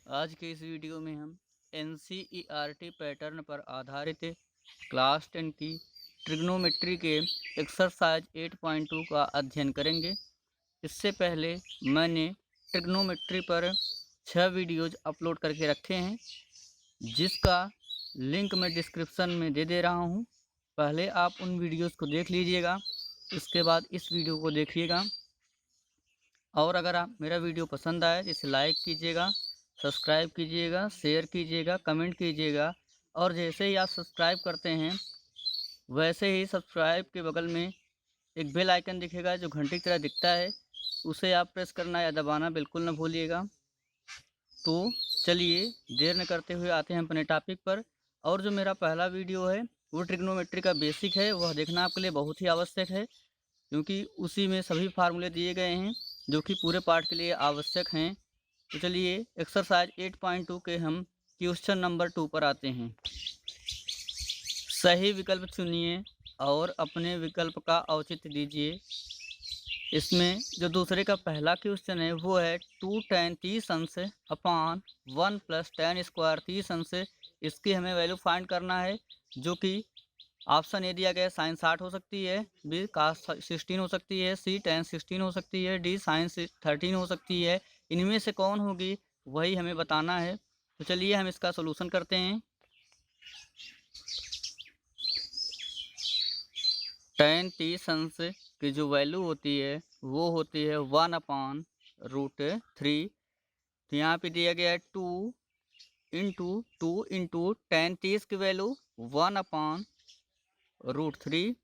आज के इस वीडियो में हम NCERT पैटर्न पर आधारित क्लास 10 की ट्रिग्नोमेट्री के एक्सरसाइज 8.2 का अध्ययन करेंगे। इससे पहले मैंने ट्रिग्नोमेट्री पर 6 वीडियोज अपलोड करके रखे हैं, जिसका लिंक मैं डिस्क्रिप्शन में दे दे रहा हूं। पहले आप उन वीडियोज़ को देख लीजिएगा, इसके बाद इस वीडियो को देखिएगा। और अगर आप मेरा वीडियो पसंद आए तो इसे लाइक कीजिएगा, सब्सक्राइब कीजिएगा, शेयर कीजिएगा, कमेंट कीजिएगा। और जैसे ही आप सब्सक्राइब करते हैं वैसे ही सब्सक्राइब के बगल में एक बेल आइकन दिखेगा जो घंटी की तरह दिखता है, उसे आप प्रेस करना या दबाना बिल्कुल ना भूलिएगा। तो चलिए देर न करते हुए आते हैं अपने टॉपिक पर। और जो मेरा पहला वीडियो है वो ट्रिग्नोमेट्री का बेसिक है, वह देखना आपके लिए बहुत ही आवश्यक है, क्योंकि उसी में सभी फार्मूले दिए गए हैं जो कि पूरे पाठ के लिए आवश्यक हैं। तो चलिए एक्सरसाइज 8.2 के हम क्वेश्चन नंबर 2 पर आते हैं। सही विकल्प चुनिए और अपने विकल्प का औचित्य दीजिए। इसमें जो दूसरे का पहला क्वेश्चन है वो है 2 tan 30 अंश अपॉन 1 + tan स्क्वायर 30 अंश। इसकी हमें वैल्यू फाइंड करना है, जो कि ऑप्शन ए दिया गया sin 60 हो सकती है, बी cos 16 हो सकती है, सी tan 16 हो सकती है, डी sin 13 हो सकती है। इनमें से कौन होगी वही हमें बताना है। तो चलिए हम इसका सॉल्यूशन करते हैं। tan 30 अंश की जो वैल्यू होती है वो होती है 1/√3। तो यहाँ पे दिया गया है 2 इंटू tan 30 की वैल्यू 1/√3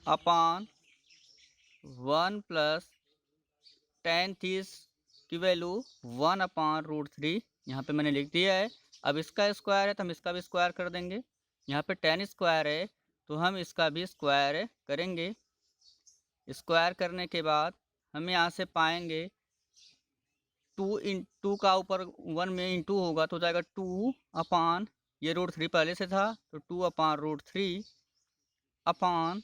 अपॉन 1 + tan 30 की वैल्यू 1/√3। यहाँ पे मैंने लिख दिया है। अब इसका स्क्वायर है तो हम इसका भी स्क्वायर कर देंगे। यहाँ पे tan स्क्वायर है तो हम इसका भी स्क्वायर करेंगे। स्क्वायर करने के बाद हम यहाँ से पाएंगे 2 का ऊपर 1 में इंटू होगा तो हो जाएगा 2/, ये √3 पहले से था तो 2/√3 अपॉन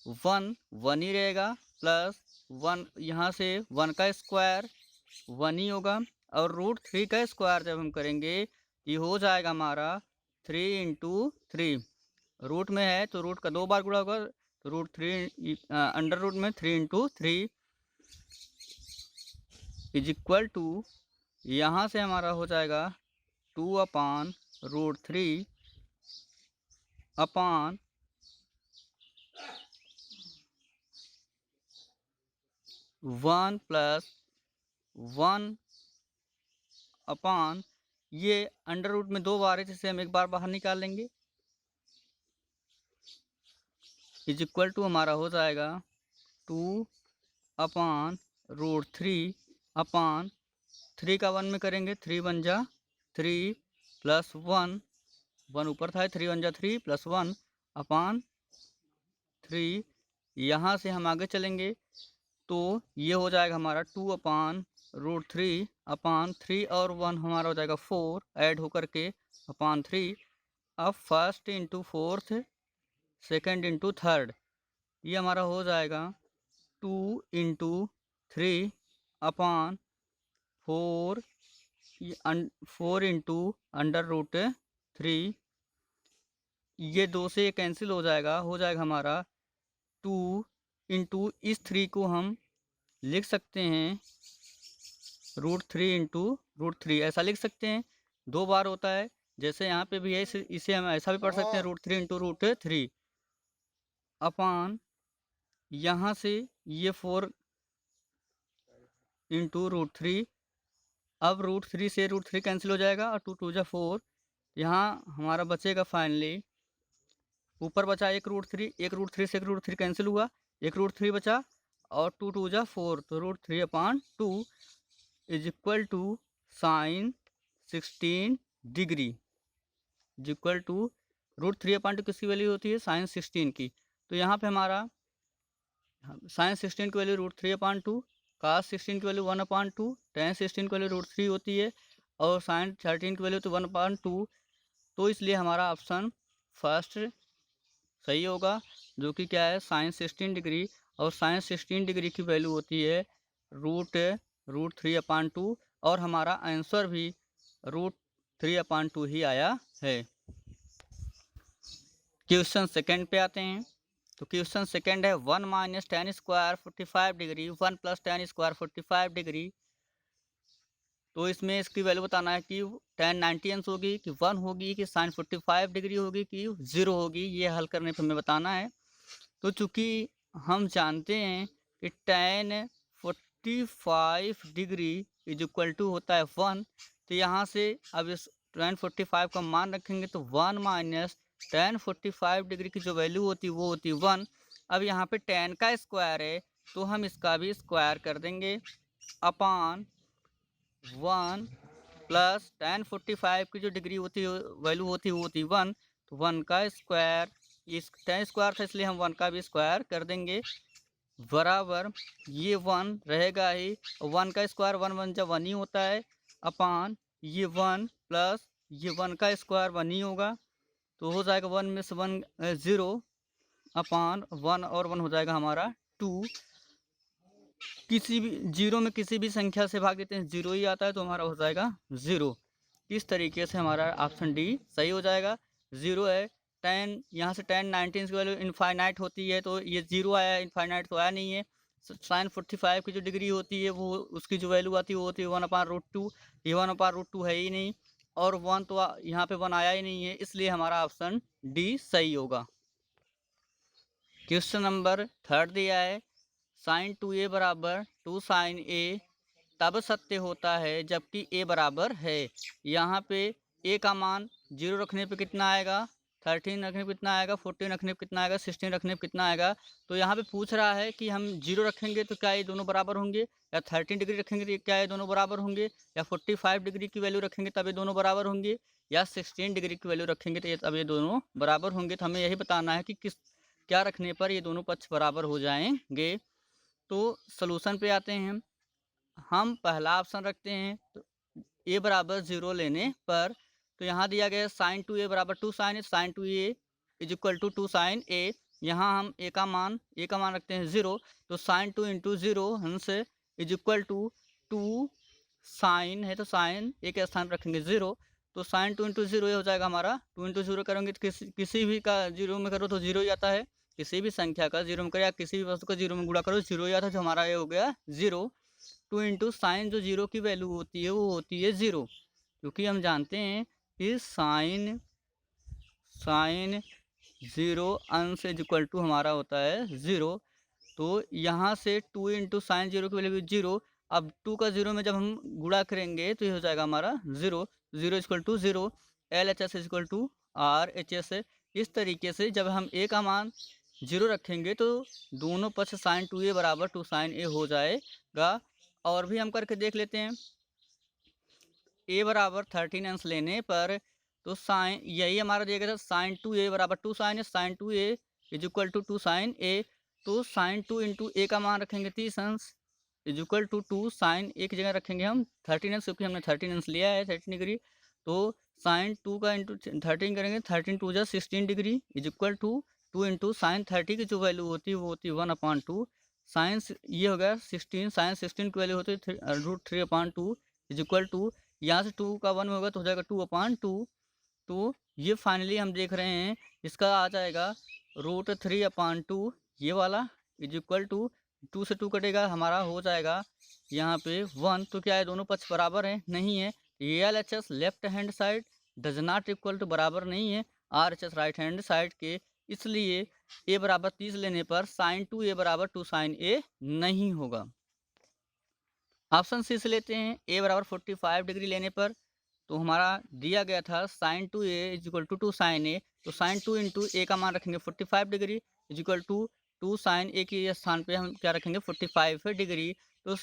1 ही रहेगा, प्लस 1 यहाँ से 1 का स्क्वायर 1 ही होगा। और √3 का स्क्वायर जब हम करेंगे ये हो जाएगा हमारा 3 × 3। रूट में है तो रूट का 2 बार गुणा होगा, तो √3 अंडर रूट में 3 × 3 = यहाँ से हमारा हो जाएगा 2/√3 अपॉन 1 + 1 अपॉन, ये अंडर रूट में 2 बार है जिसे हम एक बार बाहर निकाल लेंगे, = हमारा हो जाएगा 2/√3 अपॉन 3 का 1 में करेंगे 3 × 1 = 3 + 1 ऊपर था 3 × 1 = 3 + 1 अपॉन 3। यहाँ से हम आगे चलेंगे तो ये हो जाएगा हमारा 2/√3 अपॉन 3 और 1 हमारा हो जाएगा 4 ऐड होकर के अपॉन 3। अब first into fourth, second into third, ये हमारा हो जाएगा 2 × 3 अपॉन 4 × अंडर√3। ये 2 से कैंसिल हो जाएगा हमारा 2 × इस 3 को हम लिख सकते हैं √3 × √3, ऐसा लिख सकते हैं। 2 बार होता है जैसे यहाँ पे भी है, इसे हम ऐसा भी पढ़ सकते हैं √3 × √3 अपॉन यहाँ से ये 4 × √3। अब √3 से √3 कैंसिल हो जाएगा और 2 × 2 = 4। यहाँ हमारा बचेगा फाइनली, ऊपर बचा एक √3, एक √3 से एक √3 कैंसिल हुआ, एक √3 बचा और 2 × 2 = 4, तो √3/2 = sin 16 डिग्री √3/2 किसकी वैल्यू होती है sin 16 की। तो यहाँ पे हमारा sin 16 की वैल्यू √3/2, cos 16 की वैल्यू 1/2, tan 16 की वैल्यू √3 होती है और sin 13 की वैल्यू तो 1/2। तो इसलिए हमारा ऑप्शन फर्स्ट सही होगा, जो कि क्या है sin 16 डिग्री। और sin 16 डिग्री की वैल्यू होती है √3/2 और हमारा आंसर भी √3/2 ही आया है। क्वेश्चन सेकंड पे आते हैं। तो क्वेश्चन सेकंड है 1 - tan square 45 degree 1 + tan square 45 degree. तो इसमें इसकी वैल्यू बताना है कि tan 90 अंश होगी कि 1 होगी कि sin 45 डिग्री होगी कि 0 होगी। ये हल करने पर हमें बताना है। तो चूँकि हम जानते हैं कि tan 45 डिग्री = होता है 1, तो यहाँ से अब इस tan 45 का मान रखेंगे तो 1 - tan 45 डिग्री की जो वैल्यू होती है वो होती है 1। अब यहाँ पे tan का स्क्वायर है तो हम इसका भी स्क्वायर कर देंगे अपॉन 1 प्लस tan 45 की जो डिग्री होती है वैल्यू होती है वो होती है 1। तो 1 का स्क्वायर, इस tan स्क्वायर था इसलिए हम 1 का भी स्क्वायर कर देंगे बराबर ये 1 रहेगा ही। 1 का स्क्वायर 1 1 जब 1 ही होता है अपॉन ये 1 प्लस ये 1 का स्क्वायर 1 ही होगा। तो हो जाएगा 1 में से 1 0 अपॉन 1 और 1 हो जाएगा हमारा 2। किसी भी 0 में किसी भी संख्या से भाग देते हैं 0 ही आता है तो हमारा हो जाएगा 0। इस तरीके से हमारा ऑप्शन डी सही हो जाएगा। 0 है tan, यहाँ से tan 19 की वैल्यू इनफाइनाइट होती है तो ये 0 आया है, इनफाइनाइट तो आया नहीं है। sin 45 की जो डिग्री होती है वो उसकी जो वैल्यू आती है वो होती है 1/√2। ये 1/√2 है ही नहीं और 1 तो यहाँ पे 1 आया ही नहीं है, इसलिए हमारा ऑप्शन डी सही होगा। क्वेश्चन नंबर थर्ड दिया है sin 2a = 2 sin a तब सत्य होता है जबकि a बराबर है। यहाँ पे a का मान 0 रखने पे कितना आएगा, 13 रखने पे कितना आएगा, 14 रखने पे कितना आएगा, 16 रखने पे कितना आएगा। तो यहाँ पे पूछ रहा है कि हम 0 रखेंगे तो क्या ये दोनों बराबर होंगे, या 13 डिग्री रखेंगे तो क्या ये दोनों बराबर होंगे, या 45 डिग्री की वैल्यू रखेंगे तब ये दोनों बराबर होंगे, या 16 डिग्री की वैल्यू रखेंगे तो तब ये दोनों बराबर होंगे। तो हमें यही बताना है कि क्या रखने पर ये दोनों पक्ष बराबर हो जाएंगे। तो सलूशन पे आते हैं हम पहला ऑप्शन रखते हैं तो a = 0 लेने पर। तो यहाँ दिया गया sin 2a = 2 sin a, sin 2a = 2 sin a। यहाँ हम a का मान रखते हैं 0, तो sin 2 × 0 हंस = 2 sin है तो sin a के स्थान पर रखेंगे 0, तो sin 2 × 0 ये हो जाएगा हमारा 2 × 0 करेंगे तो किसी भी का 0 में करो तो 0 ही आता है, किसी भी संख्या का 0 में करो या किसी भी वस्तु का 0 में गुणा करो 0 ही आता है, तो हमारा ये हो गया 0। 2 × साइन जो 0 की वैल्यू होती है वो होती है 0, क्योंकि हम जानते हैं कि साइन 0 अंश = हमारा होता है 0। तो यहाँ से 2 × साइन 0 की वैल्यू 0। अब 2 का 0 में जब हम गुणा करेंगे तो ये हो जाएगा हमारा 0, 0 = 0, LHS = RHS। इस तरीके से जब हम a का मान 0 रखेंगे तो दोनों पक्ष sin 2a = 2 sin a हो जाएगा। और भी हम करके देख लेते हैं। a = 13 अंश लेने पर तो साइन यही हमारा दिया गया था sin 2a = 2 sin a, sin 2a = 2 sin a। तो sin 2 × a का मान रखेंगे 30 अंश = 2 sin a की जगह रखेंगे हम 13 अंश, क्योंकि हमने 13 अंश लिया है 13 डिग्री। तो sin 2 का × 13 करेंगे 13 2 = 16 डिग्री = 2 × sin 30 की जो वैल्यू होती है वो होती है 1/2। साइंस ये हो गया 16, साइंस 16 की वैल्यू होती है √3/2 = यहाँ से 2 का 1 होगा तो हो जाएगा 2/2। तो ये फाइनली हम देख रहे हैं इसका आ जाएगा √3/2 ये वाला = 2 से 2 कटेगा हमारा हो जाएगा यहाँ पे 1। तो क्या है दोनों पक्ष बराबर हैं, नहीं है। LHS left hand side does not equal to बराबर नहीं है RHS राइट हैंड साइड के, इसलिए a = 30 लेने पर sin 2a = 2 sin a नहीं होगा। ऑप्शन सी से लेते हैं a = 45 डिग्री लेने पर। तो हमारा दिया गया था sin 2a = 2 sin a, तो sin 2 × a का मान रखेंगे 45 डिग्री = 2 sin a के स्थान पे हम क्या रखेंगे 45 डिग्री। तो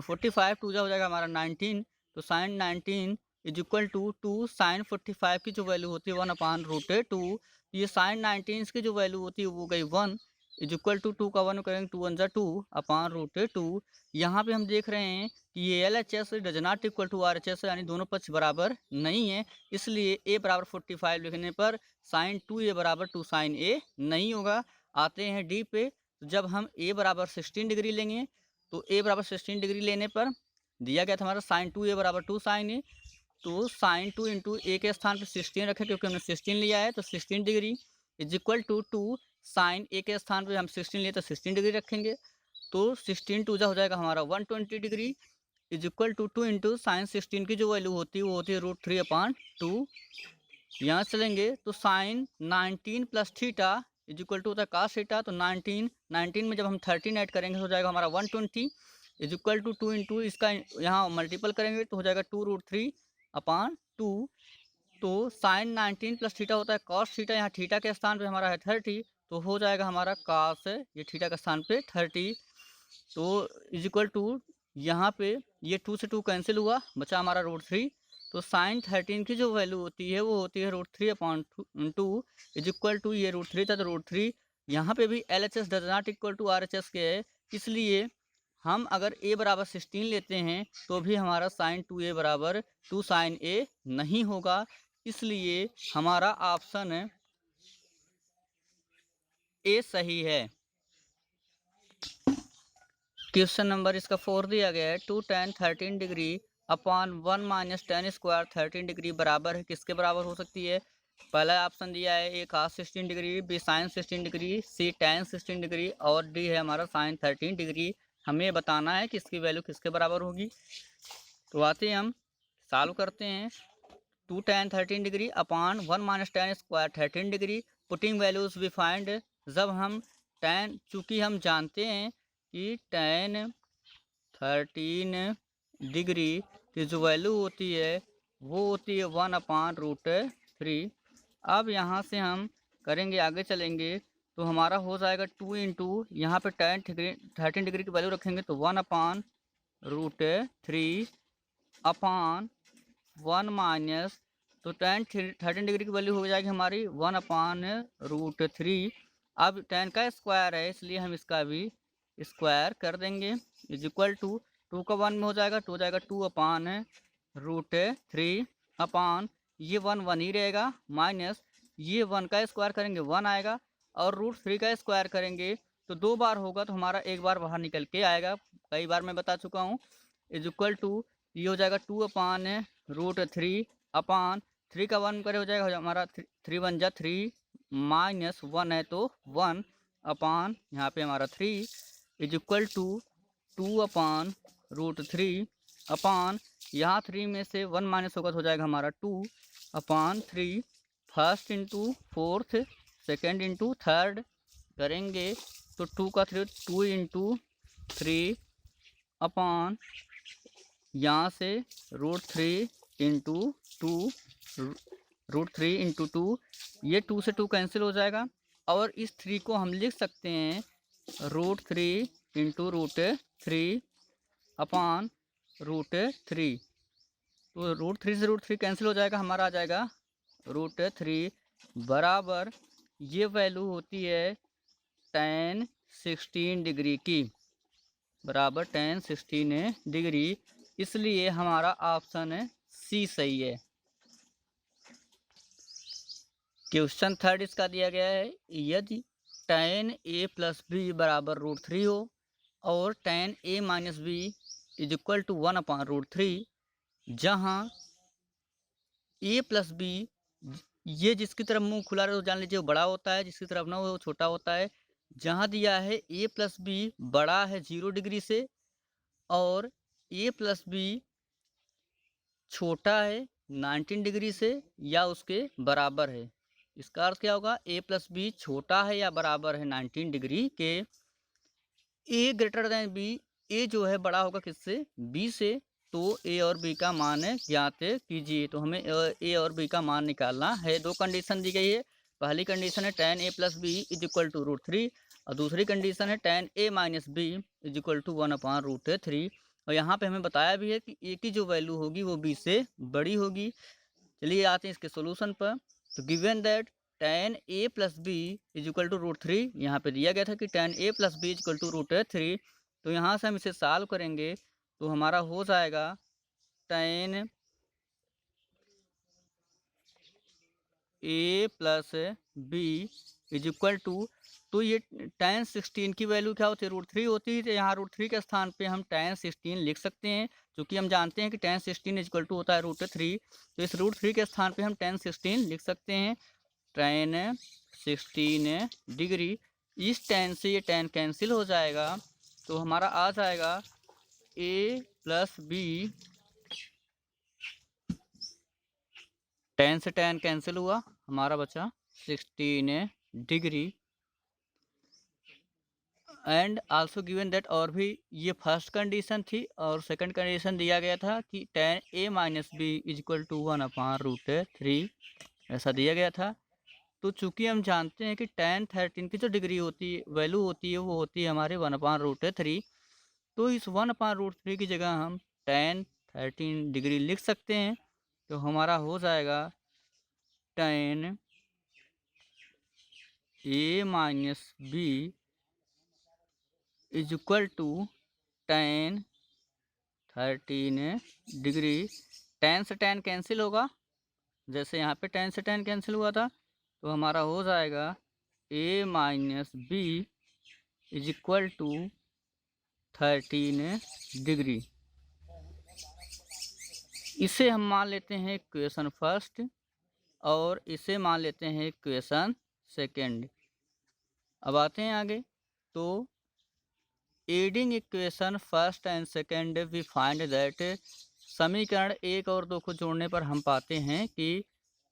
45 2 हो जाएगा हमारा 19, तो sin 19 = 2 sin 45 की जो वैल्यू होती है 1/√2। ये sin 19 की जो वैल्यू होती है वो गई 1 = 2 का 1 करेंगे 2 × 2/√2। यहाँ पे हम देख रहे हैं कि ये LHS does not equal to RHS, यानी दोनों पक्ष बराबर नहीं है, इसलिए a = 45 लिखने पर sin 2a = 2 sin a नहीं होगा। आते हैं डी पे। जब हम a = 16 डिग्री लेंगे तो a = 16 डिग्री लेने पर दिया गया था हमारा साइन 2a बराबर 2 साइन ए, तो साइन 2 इंटू ए के स्थान पे 16 रखें क्योंकि हमने 16 लिया है, तो 16 degree is equal to 2 sine A के स्थान पे हम 16 लिए तो 16 डिग्री रखेंगे, तो 16 टू जा हो जाएगा हमारा 120 degree is equal to 2 into sine 16 की जो वैल्यू होती है वो होती है √3/2। यहाँ चलेंगे तो sine 19 plus theta is equal to होता है कास थीटा, तो 19 में जब हम 13 ऐड करेंगे हो जाएगा हमारा 120 इज इक्वल टू 2 इंटू इसका यहाँ मल्टीपल करेंगे तो हो जाएगा 2√3/2। तो साइन 19 प्लस थीटा होता है कॉस थीटा, यहाँ थीटा के स्थान पे हमारा है 30, तो हो जाएगा हमारा कास ये थीटा के स्थान पे 30, तो इज इक्वल टू यहाँ पे ये 2 से 2 कैंसिल हुआ, बचा हमारा √3। तो साइन 13 की जो वैल्यू होती है वो होती है √3/2 इज इक्वल टू ये √3 था, तो √3 यहाँ पे भी LHS does not equal to RHS के है, इसलिए हम अगर a बराबर 16 लेते हैं तो भी हमारा साइन 2a बराबर 2 साइन a नहीं होगा, इसलिए हमारा ऑप्शन ए सही है। क्वेश्चन नंबर इसका 4 दिया गया है 2 tan 13 degree upon 1 minus tan square 13 degree बराबर है, किसके बराबर हो सकती है। पहला ऑप्शन दिया है A cos 16 degree, B sine 16 degree, C tan 16 degree और डी है हमारा साइन 13 डिग्री। हमें बताना है कि इसकी वैल्यू किसके बराबर होगी। तो आते हैं हम सॉल्व करते हैं। 2 tan 13 degree upon 1 minus tan square 13 degree, putting values we find. जब हम tan, चूँकि हम जानते हैं कि tan 13 डिग्री की जो वैल्यू होती है वो होती है 1/√3। अब यहाँ से हम करेंगे, आगे चलेंगे तो हमारा हो जाएगा 2 इंटू यहाँ पे tan 13 डिग्री की वैल्यू रखेंगे तो 1/√3 अपॉन 1 माइनस, तो tan 13 डिग्री की वैल्यू हो जाएगी हमारी 1/√3। अब tan का स्क्वायर है इसलिए हम इसका भी स्क्वायर कर देंगे इज इक्वल टू 2 का 1 में हो जाएगा, 2 हो जाएगा 2/√3 अपॉन ये 1 1 ही रहेगा, माइनस ये 1 का स्क्वायर करेंगे 1 आएगा और √3 का स्क्वायर करेंगे तो 2 बार होगा तो हमारा एक बार बाहर निकल के आएगा, कई बार मैं बता चुका हूँ। इज इक्वल टू ये हो जाएगा 2/√3 अपॉन 3 का 1 करे हो जाएगा हमारा 3 1 जा 3 माइनस 1 है तो 1 अपॉन यहाँ पे हमारा 3 इज इक्वल टू 2/√3 अपॉन यहाँ 3 में से 1 माइनस होगा तो हो जाएगा हमारा 2/3, first into fourth second into third करेंगे तो 2 का 3 2 इंटू 3 अपॉन यहाँ से √3 इंटू 2 √3 इंटू 2, ये 2 से 2 कैंसिल हो जाएगा और इस 3 को हम लिख सकते हैं √3 इंटू √3 अपॉन √3, तो √3 से √3 कैंसिल हो जाएगा, हमारा आ जाएगा √3 बराबर ये वैल्यू होती है tan 16 डिग्री की, बराबर tan 16 डिग्री, इसलिए हमारा ऑप्शन सी सही है। क्वेश्चन 3 इसका दिया गया है यदि tan a प्लस बी बराबर √3 हो और tan a minus B is equal to 1/√3, जहाँ a प्लस बी ये जिसकी तरफ मुंह खुला रहे तो जान लीजिए वो बड़ा होता है, जिसकी तरफ ना वो छोटा होता है। जहाँ दिया है a प्लस बी बड़ा है 0 डिग्री से और a प्लस बी छोटा है 19 डिग्री से या उसके बराबर है, इसका अर्थ क्या होगा, a प्लस बी छोटा है या बराबर है 19 डिग्री के, a greater than b, a जो है बड़ा होगा किससे, b से, तो a और b का मान ज्ञात कीजिए। तो हमें a और b का मान निकालना है। दो कंडीशन दी गई है, पहली कंडीशन है tan a plus B is equal to √3 और दूसरी कंडीशन है tan a minus B is equal to 1/√3। और यहाँ पे हमें बताया भी है कि a की जो वैल्यू होगी वो b से बड़ी होगी। चलिए आते हैं इसके सोल्यूशन पर। तो given that tan a plus B is equal to √3, यहाँ पे दिया गया था कि tan a plus B is equal to √3, तो यहाँ से हम इसे सॉल्व करेंगे तो हमारा हो जाएगा tan a plus B is equal to, तो ये tan 16 की वैल्यू क्या होती है, √3 होती है। तो यहाँ √3 के स्थान पे हम tan 16 लिख सकते हैं, क्योंकि हम जानते हैं कि tan 16 इक्वल टू होता है √3। तो इस √3 के स्थान पे हम tan 16 लिख सकते हैं। tan 16 डिग्री, इस tan से ये tan कैंसिल हो जाएगा, तो हमारा आ जाएगा a प्लस बी, tan से tan कैंसिल हुआ, हमारा बचा 16 degree. And also given that, और भी ये फर्स्ट कंडीशन थी, और सेकंड कंडीशन दिया गया था कि tan a minus B is equal to 1/√3, ऐसा दिया गया था। तो चूंकि हम जानते हैं कि tan 13 की जो डिग्री होती है, वैल्यू होती है, वो होती है हमारे 1/√3। तो इस 1/√3 की जगह हम tan 13 डिग्री लिख सकते हैं। तो हमारा हो जाएगा tan a minus B is equal to tan 13 degree. tan से tan कैंसिल होगा, जैसे यहाँ पे tan से tan कैंसिल हुआ था, तो हमारा हो जाएगा a minus B is equal to 13 degree. इसे हम मान लेते हैं इक्वेशन फर्स्ट, और इसे मान लेते हैं इक्वेशन सेकंड। अब आते हैं आगे। तो adding equation first and second we find that, समीकरण 1 और 2 को जोड़ने पर हम पाते हैं कि,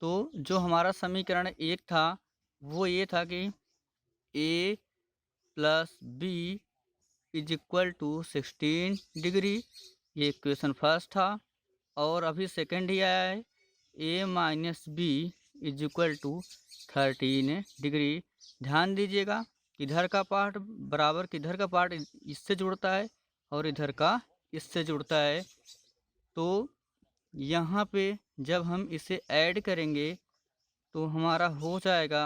तो जो हमारा समीकरण 1 था वो ये था कि a plus B is equal to 16 degree, ये इक्वेशन फर्स्ट था। और अभी सेकंड ही आया है, a minus B is equal to 13 degree. ध्यान दीजिएगा, इधर का पार्ट बराबर किधर का पार्ट इससे जुड़ता है, और इधर का इससे जुड़ता है। तो यहाँ पे जब हम इसे ऐड करेंगे तो हमारा हो जाएगा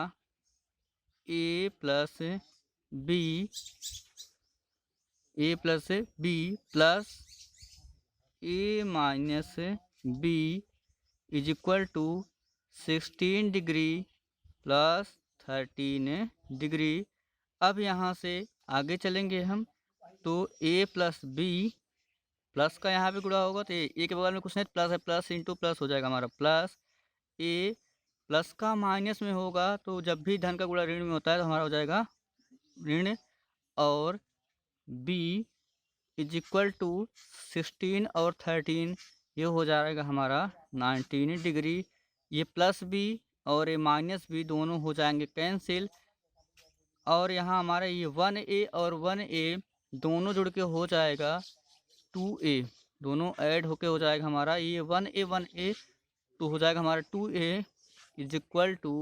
a plus B plus a minus B is equal to 16 degree plus 13 degree. अब यहाँ से आगे चलेंगे हम, तो a प्लस बी, प्लस का यहाँ पे गुणा होगा, तो ए के बगल में कुछ नहीं, प्लस है, प्लस इंटू प्लस हो जाएगा हमारा, प्लस a प्लस का माइनस में होगा, तो जब भी धन का गुणा ऋण में होता है तो हमारा हो जाएगा ऋण, और b इज इक्वल टू 16 और 13, ये हो जाएगा हमारा 19 डिग्री। ये प्लस बी और ये माइनस बी दोनों हो जाएंगे कैंसिल, और यहाँ हमारा ये 1a और 1a दोनों जुड़ के हो जाएगा 2a, दोनों ऐड होके हो जाएगा हमारा ये 1a तो हो जाएगा हमारा 2a is equal to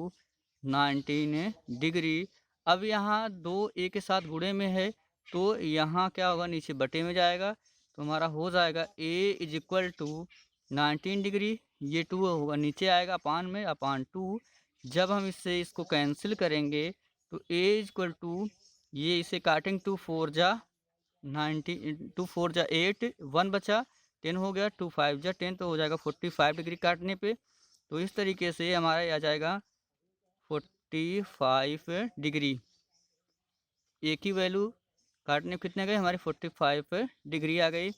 19 degree. अब यहाँ 2a के साथ गुणे में है, तो यहाँ क्या होगा, नीचे बटे में जाएगा, तो हमारा हो जाएगा a is equal to 19 degree, ये 2 होगा नीचे आएगा अपान में, अपान 2। जब हम इससे इसको कैंसिल करेंगे तो a इक्वल टू, ये इसे काटेंगे, 2 4 जा 19, 2 4 जा 8, 1 बचा, 10 हो गया, 2 5 जा 10, तो हो जाएगा 45 डिग्री काटने पे। तो इस तरीके से हमारा आ जाएगा 45 डिग्री। एक ही वैल्यू काटने पे कितने गए हमारी 45 डिग्री आ गई।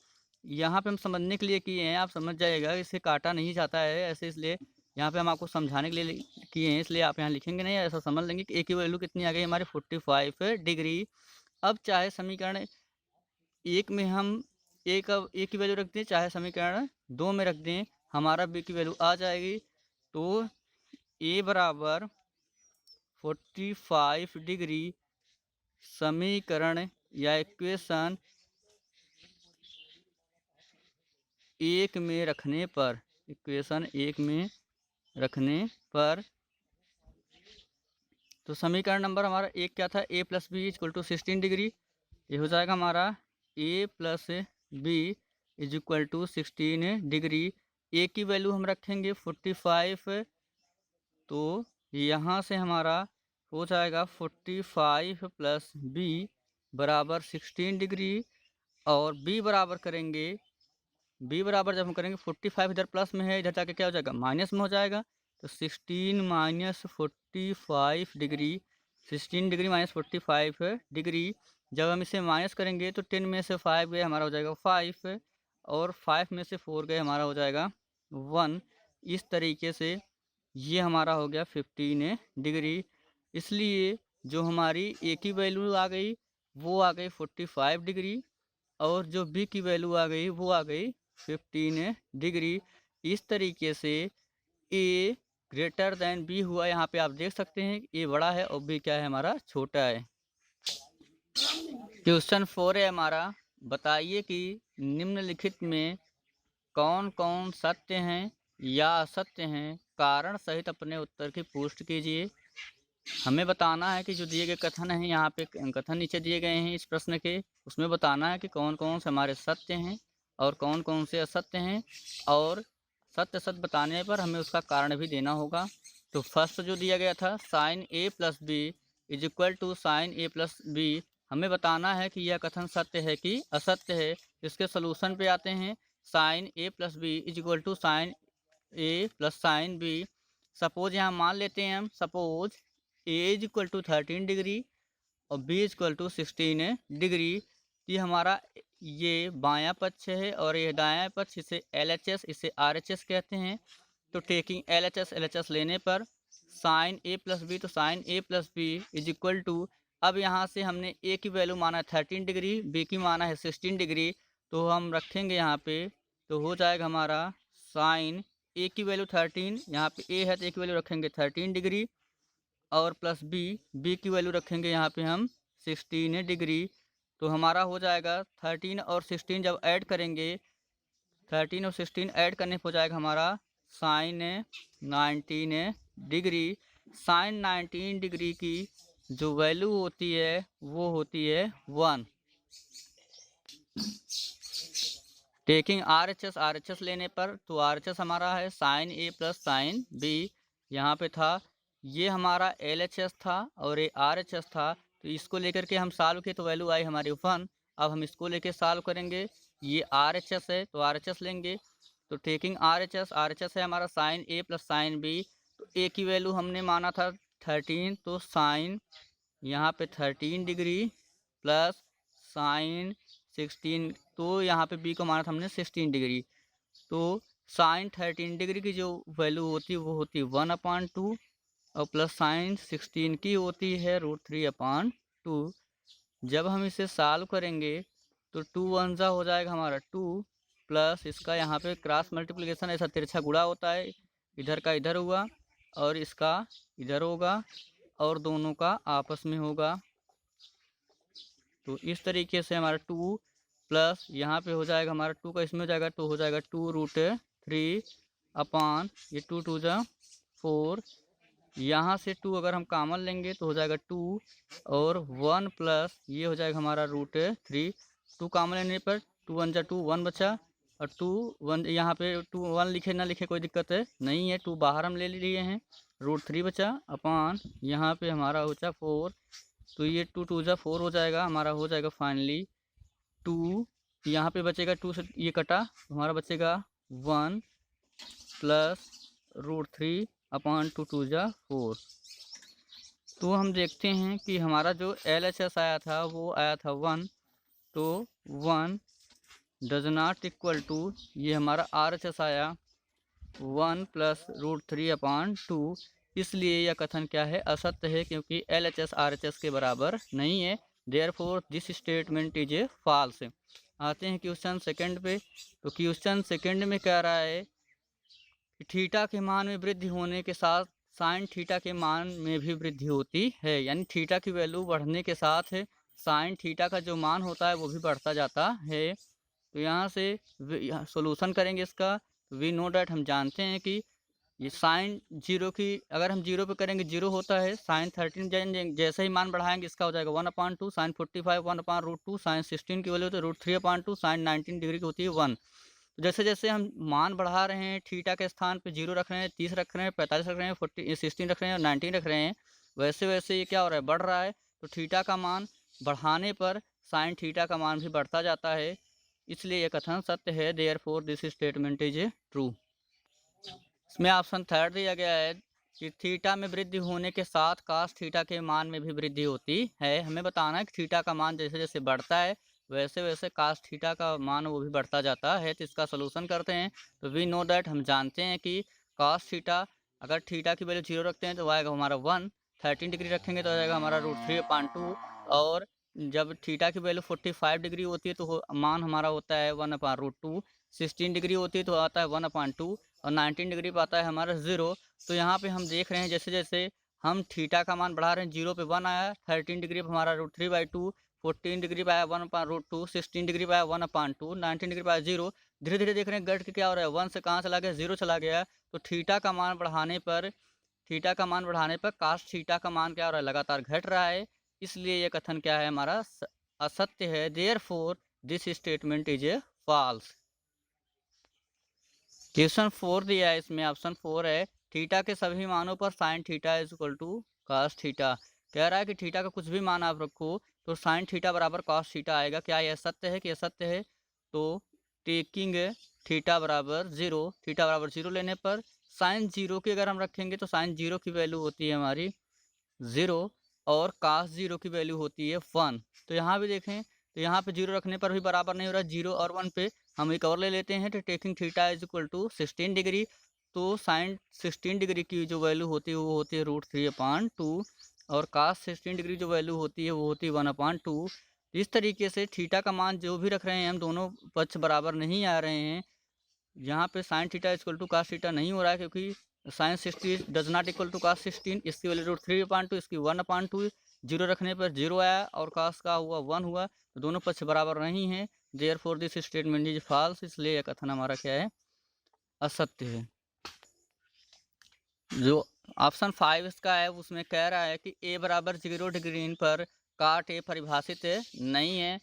यहाँ पे हम समझने के लिए किए हैं, आप समझ जाइएगा, इसे काटा नहीं जाता है ऐसे, इसलिए यहाँ पे हम आपको समझाने के लिए किए हैं, इसलिए आप यहाँ लिखेंगे नहीं, ऐसा समझ लेंगे कि एक ही वैल्यू कितनी आ गई हमारी 45 डिग्री। अब चाहे समीकरण 1 में हम एक की वैल्यू रख दें, चाहे समीकरण 2 में रख दें, हमारा b की वैल्यू आ जाएगी। तो a बराबर 45 डिग्री समीकरण या इक्वेशन 1 में रखने पर, इक्वेशन 1 में रखने पर, तो समीकरण नंबर हमारा 1 क्या था, a plus B equal to 16 degree, ये हो जाएगा हमारा a plus B is equal to 16 degree. a की वैल्यू हम रखेंगे 45, तो यहाँ से हमारा हो जाएगा 45 प्लस बी बराबर 16 डिग्री, और b बराबर करेंगे, b बराबर जब हम करेंगे 45 इधर प्लस में है, इधर जाके क्या हो जाएगा माइनस में हो जाएगा, तो 16 minus 45 degree 16 degree minus 45 degree. जब हम इसे माइनस करेंगे तो 10 में से 5 गए हमारा हो जाएगा 5, और 5 में से 4 गए हमारा हो जाएगा 1। इस तरीके से ये हमारा हो गया 15 डिग्री। इसलिए जो हमारी ए की वैल्यू आ गई वो आ गई 45 डिग्री, और जो बी की वैल्यू आ गई वो आ गई 15 डिग्री। इस तरीके से ए ग्रेटर देन बी हुआ। यहाँ पे आप देख सकते हैं ए बड़ा है और बी क्या है हमारा छोटा है। क्वेश्चन 4 है हमारा, बताइए कि निम्नलिखित में कौन कौन सत्य हैं या असत्य हैं, कारण सहित अपने उत्तर की पुष्टि कीजिए। हमें बताना है कि जो दिए गए कथन हैं, यहाँ पे कथन नीचे दिए गए हैं इस प्रश्न के, उसमें बताना है कि कौन कौन से हमारे सत्य हैं और कौन कौन से असत्य हैं, और सत्य सत्य बताने पर हमें उसका कारण भी देना होगा। तो फर्स्ट जो दिया गया था sine A plus B is equal to sine A plus B, हमें बताना है कि यह कथन सत्य है कि असत्य है। इसके सोल्यूशन पे आते हैं। Sine A plus B is equal to sine A plus sine B. Suppose यहाँ मान लेते हैं हम, suppose A is equal to 13 degree और B is equal to 16 degree. ये हमारा ये बायां पक्ष है और ये दायां पक्ष, इसे LHS इसे RHS कहते हैं। तो टेकिंग LHS लेने पर साइन ए प्लस बी, तो sine A plus B is equal to, अब यहाँ से हमने ए की वैल्यू माना है 13 डिग्री, बी की माना है 16 डिग्री, तो हम रखेंगे यहाँ पे, तो हो जाएगा हमारा साइन ए की वैल्यू 13, यहाँ पे ए है तो ए की वैल्यू रखेंगे 13 डिग्री, और प्लस बी की वैल्यू रखेंगे यहाँ पे हम 16 डिग्री। तो हमारा हो जाएगा 13 और 16 जब ऐड करेंगे, 13 और 16 ऐड करने पर हो जाएगा हमारा साइन 19 डिग्री। साइन 19 डिग्री की जो वैल्यू होती है वो होती है 1। टेकिंग RHS लेने पर, तो RHS हमारा है sign A plus sine B, यहाँ पे था ये हमारा LHS था और ये RHS था, तो इसको लेकर के हम सॉल्व किए तो वैल्यू आई हमारी 1। अब हम इसको लेके सॉल्व करेंगे, ये RHS है तो RHS लेंगे, तो टेकिंग RHS है हमारा sign A plus sine B. तो ए की वैल्यू हमने माना था 13, तो साइन यहाँ पे 13 डिग्री प्लस साइन 16, तो यहाँ पे बी को माना था हमने 16 डिग्री। तो साइन 13 डिग्री की जो वैल्यू होती है वो होती है 1/2, और प्लस साइन 16 की होती है √3/2। जब हम इसे सॉल्व करेंगे तो 2 1 जा हो जाएगा हमारा 2, प्लस इसका यहाँ पे क्रॉस मल्टीप्लिकेशन ऐसा तिरछा गुणा होता है, इधर का इधर हुआ और इसका इधर होगा और दोनों का आपस में होगा। तो इस तरीके से हमारा 2 प्लस यहाँ पे हो जाएगा हमारा 2 का इसमें हो जाएगा, तो हो जाएगा 2√3 ये 2 2 जा 4, यहाँ से 2 अगर हम कॉमन लेंगे तो हो जाएगा 2 और 1 प्लस ये हो जाएगा हमारा √3। 2 कॉमन लेने पर 2 1 जा 2 1 बचा, और 2 1 यहाँ पे 2 1 लिखे ना लिखे कोई दिक्कत है नहीं है, 2 बाहर हम ले लिए हैं, √3 बचा अपान यहाँ पे हमारा हो जाए 4, तो ये 2 2 जा 4 हो जाएगा हमारा, हो जाएगा फाइनली 2, यहाँ पे बचेगा 2 से ये कटा तो हमारा बचेगा 1 प्लस √3/2 2 जा 4। तो हम देखते हैं कि हमारा जो LHS आया था वो आया था 1, तो 1 डज नॉट इक्वल टू ये हमारा RHS आया 1 प्लस √3/2, इसलिए यह कथन क्या है, असत्य है, क्योंकि LHS RHS के बराबर नहीं है। Therefore this statement is a false. आते हैं क्वेश्चन सेकंड पे। तो क्वेश्चन सेकंड में कह रहा है कि थीटा के मान में वृद्धि होने के साथ साइन थीटा के मान में भी वृद्धि होती है, यानी थीटा की वैल्यू बढ़ने के साथ साइन थीटा का जो मान होता है वो भी बढ़ता जाता है। तो यहाँ से सोल्यूशन करेंगे इसका। वी नो डैट, हम जानते हैं कि ये साइन 0 की अगर हम 0 पे करेंगे 0 होता है, साइन 13 जैसे ही मान बढ़ाएंगे इसका हो जाएगा 1/2, साइन 45 1/√2, साइन 16 की वैल्यू तो √3/2, साइन 19 डिग्री की होती है 1। तो जैसे जैसे हम मान बढ़ा रहे हैं, थीटा के स्थान पे 0 रख रहे हैं, 30 रख रहे हैं, 45 रख रहे हैं, 16 रख रहे हैं और 19 रख रहे हैं, वैसे वैसे ये क्या हो रहा है, बढ़ रहा है। तो थीटा का मान बढ़ाने पर साइन थीटा का मान भी बढ़ता जाता है, इसलिए यह कथन सत्य है। Therefore this statement is true. इसमें ऑप्शन थर्ड दिया गया है, कि थीटा में वृद्धि होने के साथ कास थीटा के मान में भी वृद्धि होती है। हमें बताना है कि थीटा का मान जैसे जैसे बढ़ता है वैसे वैसे कास थीटा का मान वो भी बढ़ता जाता है। तो इसका सलूशन करते हैं। तो वी नो दैट, हम जानते हैं कि कास थीटा, अगर थीटा की वैल्यू 0 रखते हैं तो आएगा हमारा 1, 13 डिग्री रखेंगे तो आएगा हमारा √3/2, और जब थीटा की वैल्यू 45 डिग्री होती है तो मान हमारा होता है 1/√2, 16 डिग्री होती है तो आता है 1/2, और 19 डिग्री पर आता है हमारा 0। तो यहाँ पे हम देख रहे हैं जैसे जैसे हम थीटा का मान बढ़ा रहे हैं, 0 पे 1 आया, 13 डिग्री पर हमारा √3/2, 14 डिग्री पे आया 1/√2, 16 डिग्री पे आया 1/2, 19 डिग्री पे आया 0। धीरे धीरे देख रहे हैं घट के क्या हो रहा है, 1 से कहाँ चला गया, 0 चला गया। तो थीटा का मान बढ़ाने पर कास थीटा का मान क्या हो रहा है, लगातार घट रहा है। इसलिए ये कथन क्या है हमारा, असत्य है। Therefore this statement is a false. Question 4 दिया है, इसमें ऑप्शन 4 है, थीटा के सभी मानों पर sine theta is equal to cos theta. कह रहा है कि थीटा का कुछ भी मान आप रखो तो साइन थीटा बराबर कॉस थीटा आएगा। क्या यह सत्य है कि असत्य है? तो टेकिंग थीटा बराबर 0 लेने पर साइन 0 की अगर हम रखेंगे तो साइन 0 की वैल्यू होती है हमारी 0, और कास 0 की वैल्यू होती है 1। तो यहाँ भी देखें तो यहाँ पे 0 रखने पर भी बराबर नहीं हो रहा, 0 और 1 पे हम एक और ले लेते हैं। तो taking theta is equal to 16 डिग्री, तो साइन 16 डिग्री की जो वैल्यू होती है वो होती है √3/2, और कास 16 डिग्री जो वैल्यू होती है वो होती है 1/2। इस तरीके से थीटा का मान जो भी रख रहे हैं हम, दोनों पक्ष बराबर नहीं आ रहे हैं। यहाँ पे sine theta equal to cos theta नहीं हो रहा है, क्योंकि sine 60 does not equal to cos 16, इसकी वैल्यू √3/2, इसकी 1/2, 0 रखने पर 0 आया और कास का हुआ 1 हुआ, तो दोनों पक्ष बराबर नहीं है। Therefore this statement is false, इसलिए यह कथन हमारा क्या है, असत्य है। जो ऑप्शन 5 इसका है उसमें कह रहा है कि a बराबर 0 डिग्री पर काट a परिभाषित नहीं है।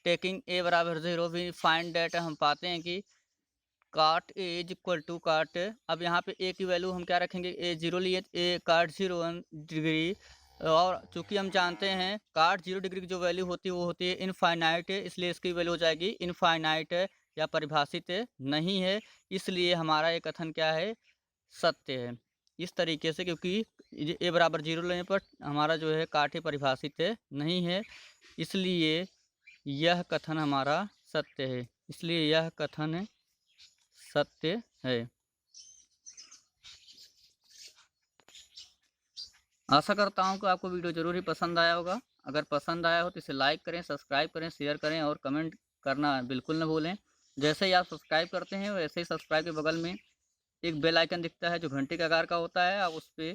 टेकिंग a बराबर 0 भी फाइंड डेट हम पाते हैं कि काट ए इज इक्वल टू काट, अब यहाँ पे ए की वैल्यू हम क्या रखेंगे, ए 0 लिए, ए काट 0 डिग्री, और चूंकि हम जानते हैं काट 0 डिग्री की जो वैल्यू होती है वो होती है इनफाइनाइट, इसलिए इसकी वैल्यू हो जाएगी इनफाइनाइट या परिभाषित नहीं है। इसलिए हमारा ये कथन क्या है, सत्य है। इस तरीके से, क्योंकि ए बराबर 0 लेने पर हमारा जो है काट परिभाषित नहीं है, इसलिए यह कथन हमारा सत्य है। इसलिए यह कथन सत्य है। आशा करता हूँ कि आपको वीडियो जरूर ही पसंद आया होगा। अगर पसंद आया हो तो इसे लाइक करें, सब्सक्राइब करें, शेयर करें और कमेंट करना बिल्कुल न भूलें। जैसे ही आप सब्सक्राइब करते हैं वैसे ही सब्सक्राइब के बगल में एक बेल आइकन दिखता है जो घंटे के आकार का होता है, आप उस पर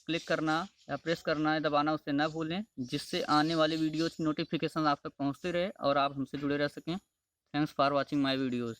क्लिक करना या प्रेस करना है, दबाना उससे न भूलें, जिससे आने वाली वीडियोज़ की नोटिफिकेशन आप तक पहुँचती रहे और आप हमसे जुड़े रह सकें। Thanks for watching my videos.